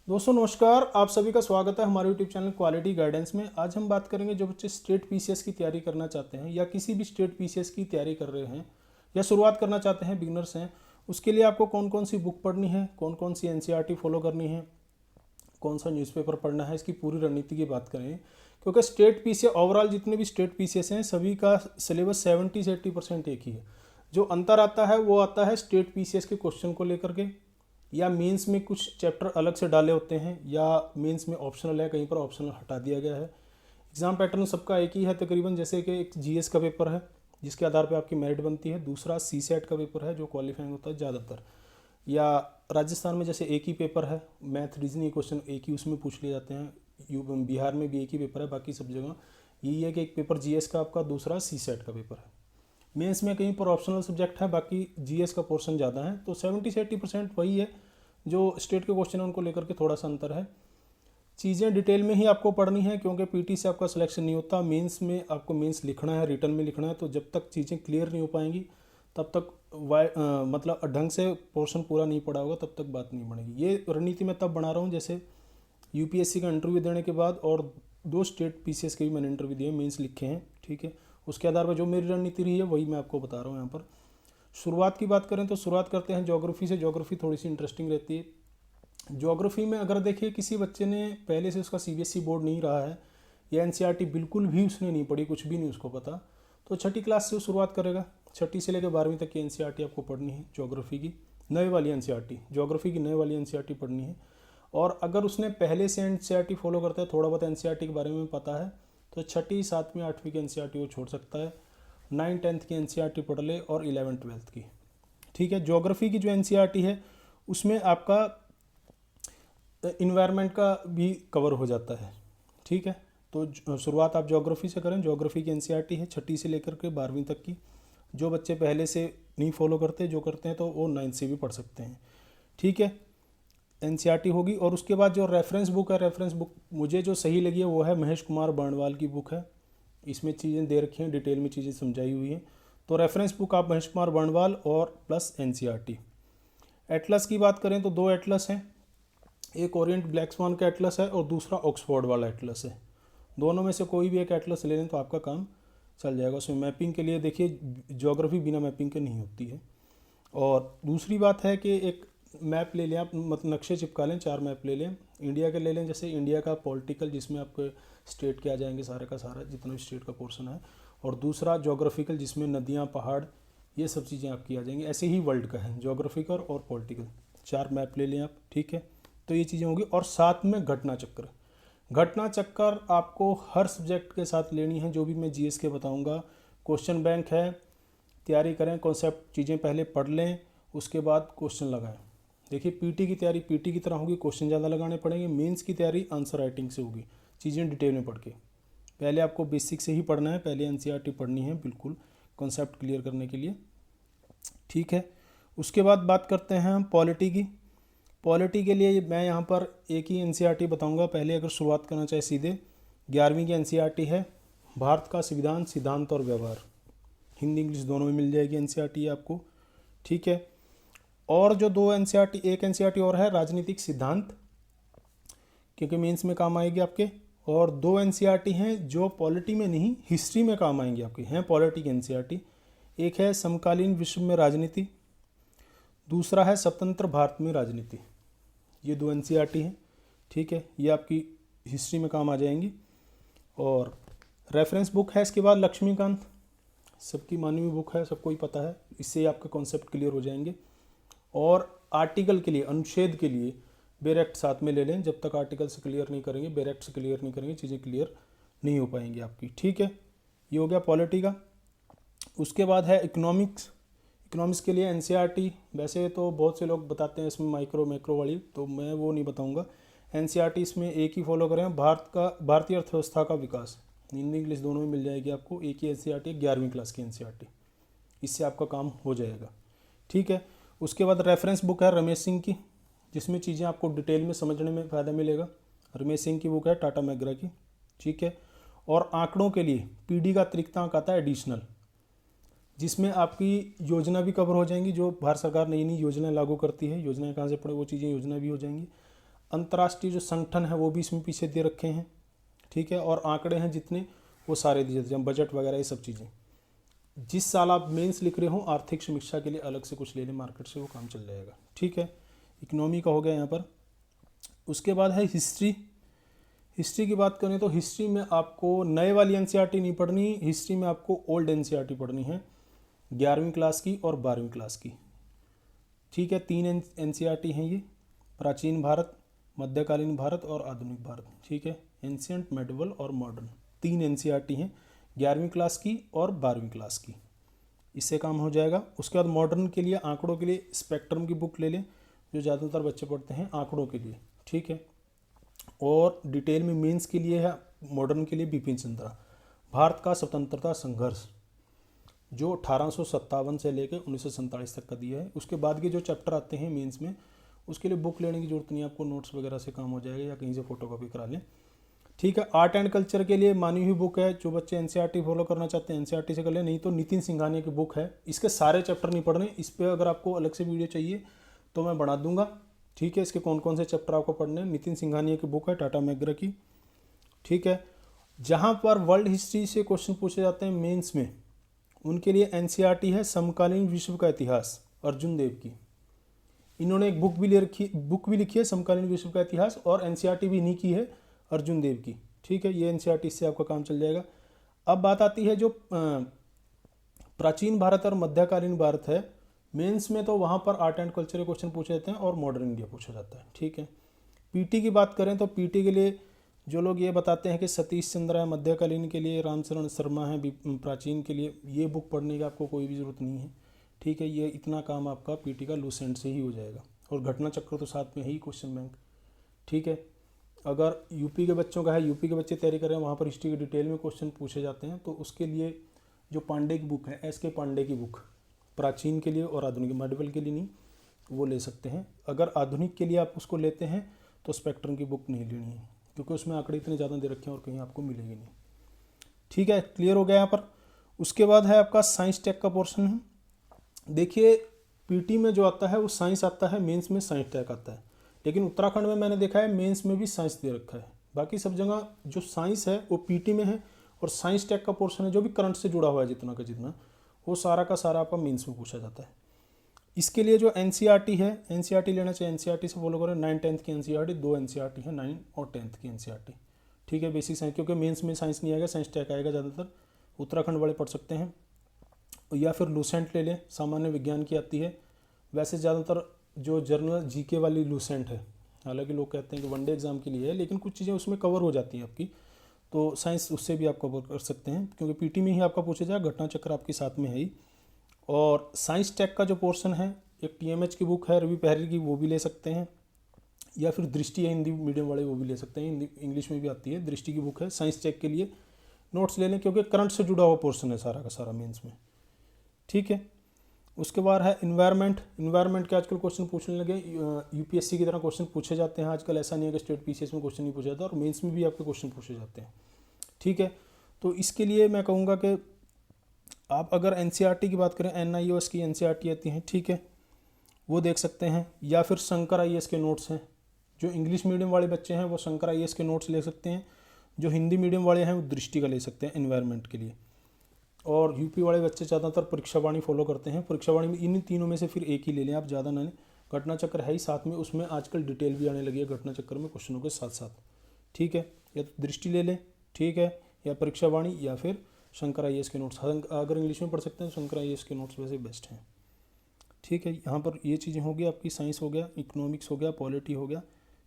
दोस्तों नमस्कार, आप सभी का स्वागत है हमारे यूट्यूब चैनल क्वालिटी गाइडेंस में। आज हम बात करेंगे जो बच्चे स्टेट पीसीएस की तैयारी करना चाहते हैं या किसी भी स्टेट पीसीएस की तैयारी कर रहे हैं या शुरुआत करना चाहते हैं, बिगिनर्स हैं, उसके लिए आपको कौन कौन सी बुक पढ़नी है, कौन कौन सी एनसीईआरटी फॉलो करनी है, कौन सा न्यूज़पेपर पढ़ना है, इसकी पूरी रणनीति की बात करें। क्योंकि स्टेट पीसीएस ओवरऑल जितने भी स्टेट पीसीएस हैं सभी का सिलेबस 70 से 80% एक ही है। जो अंतर आता है वो आता है स्टेट पीसीएस के क्वेश्चन को लेकर के, या मेंस में कुछ चैप्टर अलग से डाले होते हैं, या मेंस में ऑप्शनल है, कहीं पर ऑप्शनल हटा दिया गया है। एग्ज़ाम पैटर्न सबका एक ही है तकरीबन, जैसे कि एक जीएस का पेपर है जिसके आधार पे आपकी मेरिट बनती है, दूसरा सीसेट का पेपर है जो क्वालिफाइंग होता है ज़्यादातर, या राजस्थान में जैसे एक ही पेपर है, मैथ रीजनिंग क्वेश्चन एक ही उसमें पूछ लिए जाते हैं। बिहार में भी एक ही पेपर है, बाकी सब जगह यही है कि एक पेपर जीएस का आपका, दूसरा सीसेट का पेपर है। मेंस में कहीं पर ऑप्शनल सब्जेक्ट है, बाकी जीएस का पोर्शन ज़्यादा है, तो 70 से 80% वही है। जो स्टेट के क्वेश्चन है उनको लेकर के थोड़ा सा अंतर है। चीज़ें डिटेल में ही आपको पढ़नी है क्योंकि पीटी से आपका सिलेक्शन नहीं होता। मेंस में आपको मेंस लिखना है, रिटर्न में लिखना है, तो जब तक चीज़ें क्लियर नहीं हो पाएंगी तब तक मतलब ढंग से पोर्शन पूरा नहीं पढ़ा होगा तब तक बात नहीं बनेगी। ये रणनीति मैं तब बना रहा हूँ जैसे यूपीएससी का इंटरव्यू देने के बाद, और 2 स्टेट पीसीएस के भी मैंने इंटरव्यू दिए, मेंस लिखे हैं, ठीक है। उसके आधार पर जो मेरी रणनीति रही है वही मैं आपको बता रहा हूँ यहाँ पर। शुरुआत की बात करें तो शुरुआत करते हैं ज्योग्राफी से। ज्योग्राफी थोड़ी सी इंटरेस्टिंग रहती है। ज्योग्राफी में अगर देखिए किसी बच्चे ने पहले से उसका सीबीएसई बोर्ड नहीं रहा है या एनसीईआरटी बिल्कुल भी उसने नहीं पढ़ी, कुछ भी नहीं उसको पता, तो छठी क्लास से वो शुरुआत करेगा। छठी से लेकर 12वीं तक की एनसीईआरटी आपको पढ़नी है ज्योग्राफी की, नए वाली एनसीईआरटी, ज्योग्राफी की नए वाली एनसीईआरटी पढ़नी है। और अगर उसने पहले से एनसीईआरटी फॉलो करता है, थोड़ा बहुत एनसीईआरटी के बारे में पता है, तो छठी, 7वीं, 8वीं की एनसीईआरटी वो छोड़ सकता है। 9, 10th की एनसीईआरटी पढ़ ले और 11, 12th की, ठीक है। ज्योग्राफी की जो एनसीईआरटी है उसमें आपका इन्वायरमेंट का भी कवर हो जाता है, ठीक है। तो शुरुआत आप ज्योग्राफी से करें। ज्योग्राफी की एनसीईआरटी है छठी से लेकर के 12वीं तक की। जो बच्चे पहले से नहीं फॉलो करते, जो करते हैं, तो वो 9th से भी पढ़ सकते हैं, ठीक है। एनसीईआरटी होगी। और उसके बाद जो रेफरेंस बुक है, रेफरेंस बुक मुझे जो सही लगी है वो है महेश कुमार बर्णवाल की बुक है। इसमें चीज़ें दे रखी हैं, डिटेल में चीज़ें समझाई हुई हैं। तो रेफरेंस बुक आप महेश कुमार बर्णवाल और प्लस एनसीईआरटी। एटलस की बात करें तो 2 एटलस हैं, एक ओरिएंट ब्लैक स्वान का एटलस है और दूसरा ऑक्सफोर्ड वाला एटलस है। दोनों में से कोई भी एक एटलस ले लें तो आपका काम चल जाएगा। उसमें मैपिंग के लिए देखिए ज्योग्राफी बिना मैपिंग के नहीं होती है। और दूसरी बात है कि एक मैप ले लें आप, मतलब नक्शे चिपका लें, 4 मैप ले लें। इंडिया के ले लें, जैसे इंडिया का पॉलिटिकल जिसमें आपके स्टेट के आ जाएंगे सारे का सारा, जितना भी स्टेट का पोर्शन है। और दूसरा ज्योग्राफिकल जिसमें नदियाँ, पहाड़, ये सब चीज़ें आपकी आ जाएंगी। ऐसे ही वर्ल्ड का है, ज्योग्राफिकल और पॉलिटिकल, 4 मैप ले लें आप, ठीक है। तो ये चीज़ें होगी। और साथ में घटना चक्र, घटना चक्कर आपको हर सब्जेक्ट के साथ लेनी है, जो भी मैं जीएस के बताऊंगा। क्वेश्चन बैंक है, तैयारी करें, कॉन्सेप्ट चीज़ें पहले पढ़ लें, उसके बाद क्वेश्चन लगाएं। देखिए पीटी की तैयारी पीटी की तरह होगी, क्वेश्चन ज़्यादा लगाने पड़ेंगे। मेंस की तैयारी आंसर राइटिंग से होगी, चीज़ें डिटेल में पढ़ के। पहले आपको बेसिक से ही पढ़ना है, पहले एनसीईआरटी पढ़नी है बिल्कुल कॉन्सेप्ट क्लियर करने के लिए, ठीक है। उसके बाद बात करते हैं हम पॉलिटी की। पॉलिटी के लिए मैं यहाँ पर एक ही एनसीईआरटी बताऊँगा। पहले अगर शुरुआत करना चाहे सीधे 11वीं की एनसीईआरटी है, भारत का संविधान, सिद्धांत और व्यवहार। हिंदी इंग्लिश दोनों में मिल जाएगी एनसीईआरटी आपको, ठीक है। और जो 2 एनसीईआरटी, एक एनसीईआरटी और है राजनीतिक सिद्धांत, क्योंकि मेंस में काम आएगी आपके। और 2 एनसीईआरटी हैं जो पॉलिटी में नहीं, हिस्ट्री में काम आएंगी आपकी, हैं पॉलिटी की एनसीईआरटी। एक है समकालीन विश्व में राजनीति, दूसरा है स्वतंत्र भारत में राजनीति। ये 2 एनसीईआरटी हैं, ठीक है। ये आपकी हिस्ट्री में काम आ जाएंगी। और रेफरेंस बुक है इसके बाद लक्ष्मीकांत, सबकी मानी हुई बुक है, सबको ही पता है, इससे आपके कॉन्सेप्ट क्लियर हो जाएंगे। और आर्टिकल के लिए, अनुच्छेद के लिए बेरेक्ट साथ में ले लें। जब तक आर्टिकल से क्लियर नहीं करेंगे, बेरेक्ट से क्लियर नहीं करेंगे, चीज़ें क्लियर नहीं हो पाएंगी आपकी, ठीक है। ये हो गया पॉलिटी का। उसके बाद है इकोनॉमिक्स। इकोनॉमिक्स के लिए एनसीईआरटी, वैसे तो बहुत से लोग बताते हैं इसमें माइक्रो मैक्रो वाली, तो मैं वो नहीं बताऊंगा। एनसीईआरटी इसमें एक ही फॉलो करें, भारतीय अर्थव्यवस्था का विकास। हिंदी इंग्लिश दोनों में मिल जाएगी आपको, एक ही एनसीईआरटी, 11वीं क्लास की एनसीईआरटी। इससे आपका काम हो जाएगा, ठीक है। उसके बाद रेफरेंस बुक है रमेश सिंह की, जिसमें चीज़ें आपको डिटेल में समझने में फ़ायदा मिलेगा। रमेश सिंह की बुक है, टाटा मैग्रा की, ठीक है। और आंकड़ों के लिए पीडी का अतिरिक्त अंक आता है एडिशनल, जिसमें आपकी योजना भी कवर हो जाएंगी। जो भारत सरकार नई नई योजनाएं लागू करती है, योजनाएं कहाँ से पड़े वो चीज़ें योजना भी हो जाएंगी। अंतर्राष्ट्रीय जो संगठन है वो भी इसमें पीछे दे रखे हैं, ठीक है। और आंकड़े हैं जितने वो सारे दिए जाते हैं, बजट वगैरह ये सब चीज़ें। जिस साल आप मेंस लिख रहे हो आर्थिक समीक्षा के लिए अलग से कुछ ले लें मार्केट से, वो काम चल जाएगा, ठीक है। इकोनॉमी का हो गया यहाँ पर। उसके बाद है हिस्ट्री। हिस्ट्री की बात करें तो हिस्ट्री में आपको नए वाली एनसीईआरटी नहीं पढ़नी, हिस्ट्री में आपको ओल्ड एनसीईआरटी पढ़नी है, 11वीं क्लास की और 12वीं क्लास की, ठीक है। 3 एनसीईआरटी हैं ये, प्राचीन भारत, मध्यकालीन भारत और आधुनिक भारत, ठीक है। एंशियंट, मेडिवल और मॉडर्न, 3 एनसीईआरटी हैं 11वीं क्लास की और 12वीं क्लास की, इससे काम हो जाएगा। उसके बाद मॉडर्न के लिए, आंकड़ों के लिए स्पेक्ट्रम की बुक ले लें, जो ज़्यादातर बच्चे पढ़ते हैं आंकड़ों के लिए, ठीक है। और डिटेल में मेंस के लिए है मॉडर्न के लिए बिपिन चंद्रा, भारत का स्वतंत्रता संघर्ष, जो 1857 से लेकर 1947 तक का दिया है। उसके बाद के जो चैप्टर आते हैं मेंस में, उसके लिए बुक लेने की जरूरत नहीं है आपको, नोट्स वगैरह से काम हो जाएगा या कहीं से फोटोकॉपी करा लें, ठीक है। आर्ट एंड कल्चर के लिए मानी हुई बुक है, जो बच्चे एनसीईआरटी फॉलो करना चाहते हैं एनसीईआरटी से कर लें, नहीं तो नितिन सिंघानिया की बुक है। इसके सारे चैप्टर नहीं पढ़ने, इस पर अगर आपको अलग से वीडियो चाहिए तो मैं बना दूंगा, ठीक है। इसके कौन कौन से चैप्टर आपको पढ़ने हैं, नितिन सिंघानिया की बुक है, टाटा मैकग्रा की, ठीक है। जहाँ पर वर्ल्ड हिस्ट्री से क्वेश्चन पूछे जाते हैं मेंस में, उनके लिए एनसीईआरटी है समकालीन विश्व का इतिहास, अर्जुन देव की। इन्होंने एक बुक भी लिखी है समकालीन विश्व का इतिहास, और एनसीईआरटी भी इन्हीं की है, अर्जुन देव की, ठीक है। ये एनसीईआरटी से आपका काम चल जाएगा। अब बात आती है जो प्राचीन भारत और मध्यकालीन भारत है, मेंस में तो वहाँ पर आर्ट एंड कल्चर के क्वेश्चन पूछे जाते हैं और मॉडर्न इंडिया पूछा जाता है, ठीक है। पीटी की बात करें तो पीटी के लिए जो लोग ये बताते हैं कि सतीश चंद्र है मध्यकालीन के लिए, रामचरण शर्मा है प्राचीन के लिए, ये बुक पढ़ने की आपको कोई भी ज़रूरत नहीं है, ठीक है। ये इतना काम आपका पीटी का लूसेंट से ही हो जाएगा, और घटना चक्र तो साथ में है ही क्वेश्चन बैंक, ठीक है। अगर यूपी के बच्चों का है, यूपी के बच्चे तैयारी कर रहे हैं, वहाँ पर हिस्ट्री के डिटेल में क्वेश्चन पूछे जाते हैं, तो उसके लिए जो पांडे की बुक है, एस के पांडे की बुक, प्राचीन के लिए और आधुनिक, मेडिवल के लिए नहीं, वो ले सकते हैं। अगर आधुनिक के लिए आप उसको लेते हैं तो स्पेक्ट्रम की बुक नहीं लेनी है, क्योंकि उसमें आंकड़े इतने ज़्यादा दे रखे हैं और कहीं आपको मिलेगी नहीं, ठीक है। क्लियर हो गया यहाँ पर। उसके बाद है आपका साइंस टेक का पोर्शन है। देखिए पीटी में जो आता है वो साइंस आता है, मेंस में साइंस टेक आता है, लेकिन उत्तराखंड में मैंने देखा है मेंस में भी साइंस दे रखा है। बाकी सब जगह जो साइंस है वो पीटी में है, और साइंस टेक का पोर्शन है जो भी करंट से जुड़ा हुआ है जितना का जितना, वो सारा का सारा आपका मेंस में पूछा जाता है। इसके लिए जो एनसीईआरटी है, एनसीईआरटी लेना चाहिए, एनसीईआरटी से फॉलो करें। 9 10th की एनसीईआरटी, 2 एनसीईआरटी है, 9 और 10th की एनसीईआरटी, ठीक है। बेसिक साइंस, क्योंकि मेंस में साइंस नहीं आएगा, साइंस टेक आएगा ज़्यादातर, उत्तराखंड वाले पढ़ सकते हैं। या फिर लूसेंट ले लें, सामान्य विज्ञान की आती है। वैसे ज़्यादातर जो जर्नल जीके वाली लूसेंट है, हालांकि लोग कहते हैं कि वनडे एग्जाम के लिए है, लेकिन कुछ चीज़ें उसमें कवर हो जाती हैं आपकी, तो साइंस उससे भी आप कवर कर सकते हैं, क्योंकि पीटी में ही आपका पूछा जाए, घटना चक्र आपके साथ में है ही। और साइंस टेक का जो पोर्शन है, एक टीएमएच की बुक है रवि पहरी की, वो भी ले सकते हैं, या फिर दृष्टि है हिंदी मीडियम वाले, वो भी ले सकते हैं, हिंदी इंग्लिश में भी आती है, दृष्टि की बुक है। साइंस टेक के लिए नोट्स ले लें, क्योंकि करंट से जुड़ा हुआ पोर्शन है सारा का सारा मेंस में, ठीक है। उसके बाद है इन्वायरमेंट। इन्वायरमेंट के आजकल क्वेश्चन पूछने लगे, यूपीएससी की तरह क्वेश्चन पूछे जाते हैं आजकल, ऐसा नहीं है कि स्टेट पीसीएस में क्वेश्चन नहीं पूछा जाता, और मेंस में भी आपके क्वेश्चन पूछे जाते हैं, ठीक है। तो इसके लिए मैं कहूँगा कि आप अगर एनसीईआरटी की बात करें, एनआईओएस की एनसीईआरटी आती है, ठीक है, वो देख सकते हैं। या फिर शंकर आईएएस के नोट्स हैं, जो इंग्लिश मीडियम वाले बच्चे हैं वो शंकर आईएएस के नोट्स ले सकते हैं, जो हिंदी मीडियम वाले हैं वो दृष्टि का ले सकते हैं एनवायरनमेंट के लिए। और यूपी वाले बच्चे ज़्यादातर परीक्षावाणी फॉलो करते हैं, परीक्षावाणी में इन तीनों में से फिर एक ही ले लें आप, ज़्यादा ना लें। घटना चक्र है ही साथ में, उसमें आजकल डिटेल भी आने लगी है घटना चक्र में क्वेश्चनों के साथ साथ, ठीक है। या तो दृष्टि ले लें, ठीक है, या परीक्षावाणी, या फिर शंकर आईएएस के नोट्स। अगर इंग्लिश में पढ़ सकते हैं तो शंकर आईएएस के नोट्स वैसे बेस्ट हैं, ठीक है। यहाँ पर ये चीज़ें हो गई आपकी, साइंस हो गया, इकोनॉमिक्स हो गया, पॉलिटी हो गया,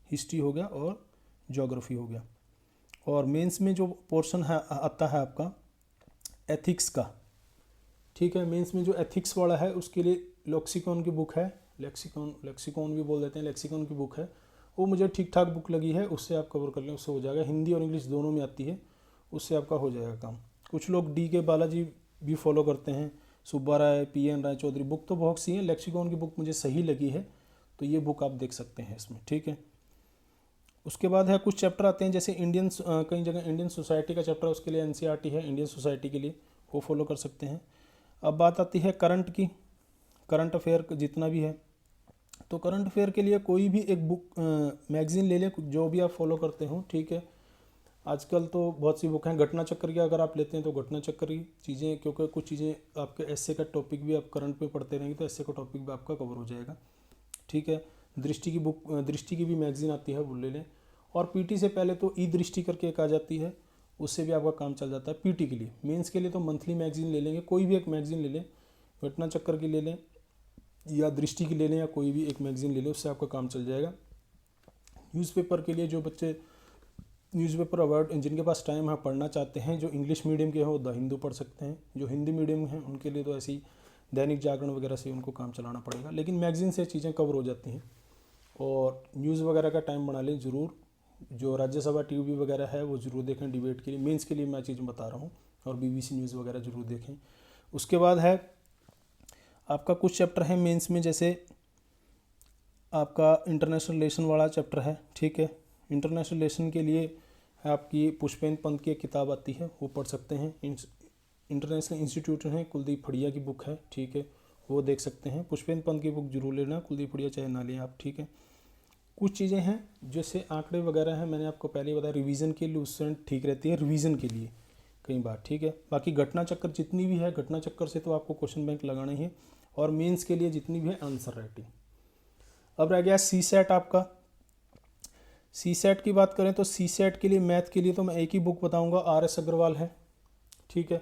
हिस्ट्री हो गया और ज्योग्राफी हो गया। और मेंस में जो पोर्शन है आता है आपका एथिक्स का, ठीक है। मेंस में जो एथिक्स वाला है उसके लिए लेक्सिकॉन की बुक है, लेक्सिकॉन भी बोल देते हैं, लेक्सिकॉन की बुक है, वो मुझे ठीक ठाक बुक लगी है, उससे आप कवर कर लें, उससे हो जाएगा। हिंदी और इंग्लिश दोनों में आती है, उससे आपका हो जाएगा काम। कुछ लोग डी के बालाजी भी फॉलो करते हैं, सुब्बा राय, पीएन राय चौधरी, बुक तो बहुत सी है, लेक्सिकॉन की बुक मुझे सही लगी है, तो ये बुक आप देख सकते हैं इसमें, ठीक है। उसके बाद है कुछ चैप्टर आते हैं, जैसे इंडियन, कई जगह इंडियन सोसाइटी का चैप्टर, उसके लिए एनसीईआरटी है इंडियन सोसाइटी के लिए, वो फॉलो कर सकते हैं। अब बात आती है करंट की, करंट अफेयर जितना भी है, तो करंट अफेयर के लिए कोई भी एक बुक मैगजीन ले लें, जो भी आप फॉलो करते हो, ठीक है। आजकल तो बहुत सी बुक हैं। घटना चक्र की अगर आप लेते हैं तो घटना चक्र की चीज़ें, क्योंकि कुछ चीज़ें आपके एसए का टॉपिक भी आप करंट में पढ़ते रहेंगे तो एसए का टॉपिक भी आपका कवर हो जाएगा, ठीक है। दृष्टि की बुक, दृष्टि की भी मैगजीन आती है, वो ले लें। और पीटी से पहले तो ई दृष्टि करके एक आ जाती है, उससे भी आपका काम चल जाता है। पीटी के लिए, मेंस के लिए तो मंथली मैगजीन ले लेंगे, कोई भी एक मैगजीन ले लें, घटना चक्र की ले लें या दृष्टि की ले लें, या कोई भी एक मैगजीन ले लें, उससे आपका काम चल जाएगा। न्यूज़पेपर के लिए जो बच्चे न्यूज़पेपर अवॉइड, जिनके पास टाइम है, पढ़ना चाहते हैं, जो इंग्लिश मीडियम के हैं वो द हिंदू पढ़ सकते हैं, जो हिंदी मीडियम हैं उनके लिए तो ऐसे ही दैनिक जागरण वगैरह से उनको काम चलाना पड़ेगा, लेकिन मैगजीन से चीज़ें कवर हो जाती हैं। और न्यूज़ वगैरह का टाइम बना लें ज़रूर, जो राज्यसभा टीवी वगैरह है वो ज़रूर देखें डिबेट के लिए, मेंस के लिए मैं चीज़ बता रहा हूँ, और बीबीसी न्यूज़ वगैरह ज़रूर देखें। उसके बाद है आपका कुछ चैप्टर है मेंस में, जैसे आपका इंटरनेशनल रिलेशन वाला चैप्टर है, ठीक है। इंटरनेशनल रिलेशन के लिए आपकी पुष्पेंद्र पंत की एक किताब आती है, वो पढ़ सकते हैं। इंटरनेशनल इंस्टीट्यूट है, कुलदीप फड़िया की बुक है, ठीक है, वो देख सकते हैं। पुष्पेंद्र पंत की बुक जरूर लेना, कुलदीप फड़िया चाहे ना लें आप, ठीक है। कुछ चीज़ें हैं जैसे आंकड़े वगैरह हैं, मैंने आपको पहले ही बताया, रिवीजन के लिए उससे ठीक रहती है, रिवीजन के लिए कई बार, ठीक है। बाकी घटना चक्कर जितनी भी है, घटना चक्कर से तो आपको क्वेश्चन बैंक लगाना ही है, और मेंस के लिए जितनी भी है आंसर राइटिंग। अब रह गया सी सेट आपका। सी सेट की बात करें तो सी सेट के लिए, मैथ के लिए तो मैं एक ही बुक बताऊंगा, RS अग्रवाल है, ठीक है।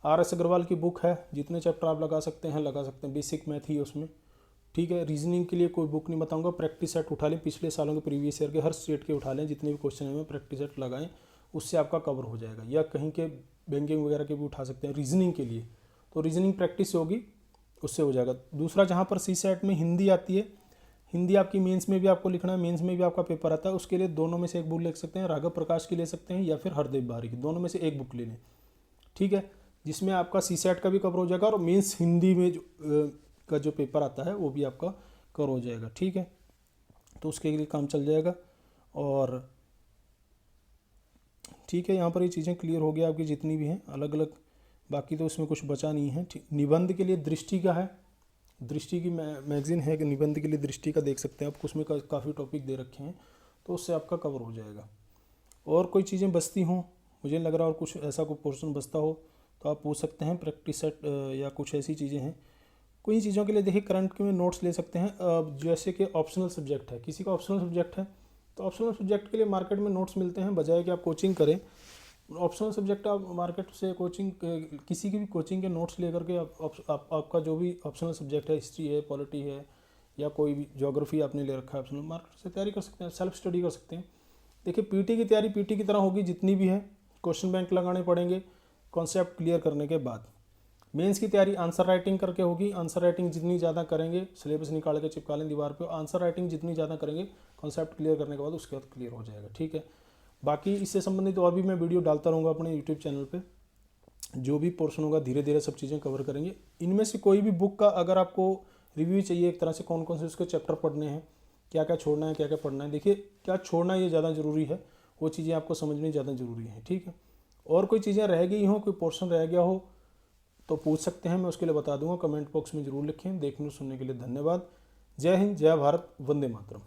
RS अग्रवाल की बुक है, जितने चैप्टर आप लगा सकते हैं लगा सकते हैं, बेसिक मैथ ही है उसमें, ठीक है। रीजनिंग के लिए कोई बुक नहीं बताऊंगा, प्रैक्टिस सेट उठा लें, पिछले सालों के प्रीवियस ईयर के हर स्टेट के उठा लें, जितने भी क्वेश्चन हैं प्रैक्टिस सेट लगाएं, उससे आपका कवर हो जाएगा। या कहीं के बैंकिंग वगैरह के भी उठा सकते हैं रीजनिंग के लिए, तो रीजनिंग प्रैक्टिस होगी, उससे हो जाएगा। दूसरा, जहाँ पर सी सेट में हिंदी आती है, हिंदी आपकी मेंस में भी आपको लिखना है, मेंस में भी आपका पेपर आता है, उसके लिए दोनों में से एक बुक ले सकते हैं, राघव प्रकाश की ले सकते हैं या फिर हरदेव बारी की, दोनों में से एक बुक ले लें, ठीक है, जिसमें आपका सी सेट का भी कवर हो जाएगा और मेंस हिंदी में का जो पेपर आता है वो भी आपका कवर हो जाएगा, ठीक है। तो उसके लिए काम चल जाएगा। और ठीक है, यहाँ पर ये चीज़ें क्लियर हो गया आपकी जितनी भी हैं अलग अलग, बाकी तो उसमें कुछ बचा नहीं है। निबंध के लिए दृष्टि का है, दृष्टि की मैगजीन है कि निबंध के लिए दृष्टि का देख सकते हैं आप, उसमें काफ़ी टॉपिक दे रखे हैं, तो उससे आपका कवर हो जाएगा। और कोई चीज़ें बचती हों, मुझे लग रहा है और कुछ ऐसा कोई पोर्शन बचता हो तो आप पूछ सकते हैं, प्रैक्टिस सेट या कुछ ऐसी चीज़ें हैं। कोई चीज़ों के लिए देखिए करंट के में नोट्स ले सकते हैं, जैसे कि ऑप्शनल सब्जेक्ट है, किसी का ऑप्शनल सब्जेक्ट है तो ऑप्शनल सब्जेक्ट के लिए मार्केट में नोट्स मिलते हैं, बजाय कि आप कोचिंग करें। ऑप्शनल सब्जेक्ट आप मार्केट से कोचिंग, किसी की भी कोचिंग के नोट्स लेकर के आपका जो भी ऑप्शनल सब्जेक्ट है, हिस्ट्री है, पॉलिटी है, या कोई भी ज्योग्राफी आपने ले रखा है ऑप्शनल, मार्केट से तैयारी कर सकते हैं, सेल्फ स्टडी कर सकते हैं। देखिए पीटी की तैयारी पीटी की तरह होगी जितनी भी है, क्वेश्चन बैंक लगाने पड़ेंगे कॉन्सेप्ट क्लियर करने के बाद। मेंस की तैयारी आंसर राइटिंग करके होगी, आंसर राइटिंग जितनी ज़्यादा करेंगे, सिलेबस निकाल के चिपका लें दीवार पे, आंसर राइटिंग जितनी ज़्यादा करेंगे कॉन्सेप्ट क्लियर करने के बाद, उसके बाद क्लियर हो जाएगा, ठीक है। बाकी इससे संबंधित और भी मैं वीडियो डालता रहूँगा अपने यूट्यूब चैनल पे, जो भी पोर्शन होगा धीरे धीरे सब चीज़ें कवर करेंगे। इनमें से कोई भी बुक का अगर आपको रिव्यू चाहिए एक तरह से, कौन कौन से उसके चैप्टर पढ़ने हैं, क्या क्या छोड़ना है, क्या क्या पढ़ना है, देखिए क्या छोड़ना है ये ज़्यादा ज़रूरी है, वो चीज़ें आपको समझनी ज़्यादा ज़रूरी है, ठीक है। और कोई चीज़ें रह गई हों, कोई पोर्शन रह गया हो तो पूछ सकते हैं, मैं उसके लिए बता दूंगा, कमेंट बॉक्स में ज़रूर लिखें। देखने और सुनने के लिए धन्यवाद। जय हिंद, जय भारत, वंदे मातरम।